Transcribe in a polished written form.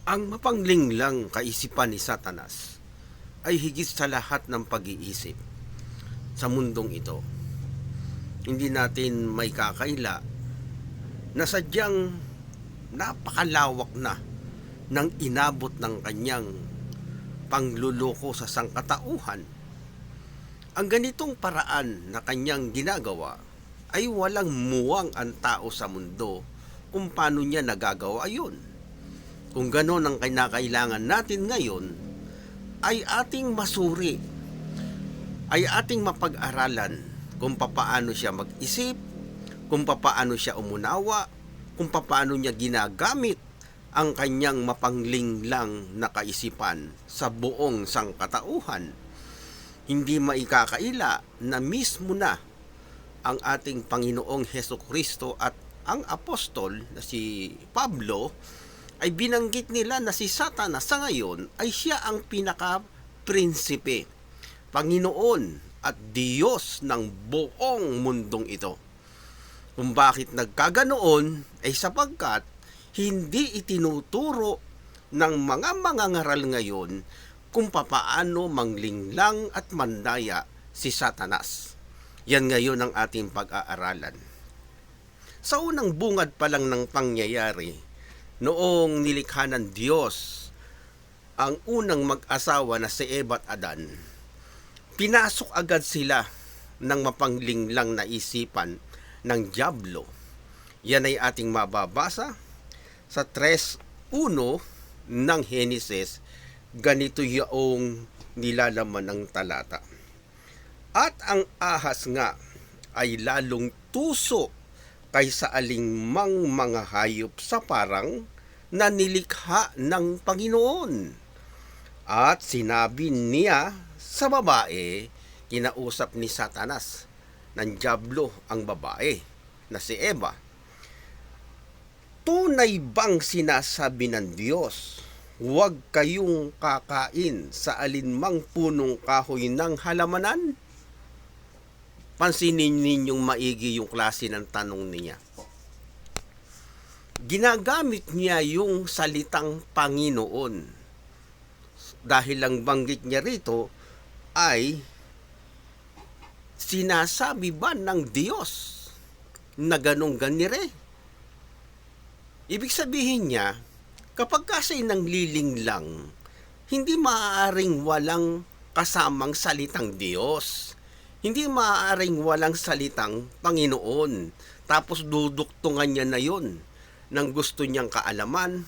Ang mapanglinglang kaisipan ni Satanas ay higit sa lahat ng pag-iisip sa mundong ito. Hindi natin may kakaila na sadyang napakalawak na ng inabot ng kanyang pangluloko sa sangkatauhan. Ang ganitong paraan na kanyang ginagawa ay walang muwang ang tao sa mundo kung paano niya nagagawa yun. Kung ganon ang kinakailangan natin ngayon, ay ating masuri, ay ating mapag-aralan kung papaano siya mag-isip, kung papaano siya umunawa, kung papaano niya ginagamit ang kanyang mapanglinglang na kaisipan sa buong sangkatauhan. Hindi maikakaila na mismo na ang ating Panginoong Hesukristo at ang apostol na si Pablo ay binanggit nila na si Satanas sa ngayon ay siya ang pinaka-prinsipe, Panginoon at Diyos ng buong mundong ito. Kung bakit nagkaganoon ay sapagkat hindi itinuturo ng mga mangangaral ngayon kung papaano manglinglang at mandaya si Satanas. Yan ngayon ang ating pag-aaralan. Sa unang bungad pa lang ng pangyayari, noong nilikha ng Diyos ang unang mag-asawa na si Eva at Adan, pinasok agad sila ng mapanglinglang na isipan ng dyablo. Yan ay ating mababasa sa 3:1 ng Henesis. Ganito yung nilalaman ng talata. At ang ahas nga ay lalong tuso kaysa alingmang mga hayop sa parang na nilikha ng Panginoon. At sinabi niya sa babae, kinausap ni Satanas ng dyablo ang babae na si Eva, tunay bang sinasabi ng Diyos, huwag kayong kakain sa alinmang punong kahoy ng halamanan? Pansinin ninyong maigi yung klase ng tanong niya. Ginagamit niya yung salitang Panginoon. Dahil lang banggit niya rito ay sinasabi ba ng Diyos na ganong ganire? Ibig sabihin niya, kapag kasi nang lilinglang, hindi maaaring walang kasamang salitang Diyos. Hindi maaaring walang salitang Panginoon. Tapos duduktungan niya na yon ng gusto niyang kaalaman,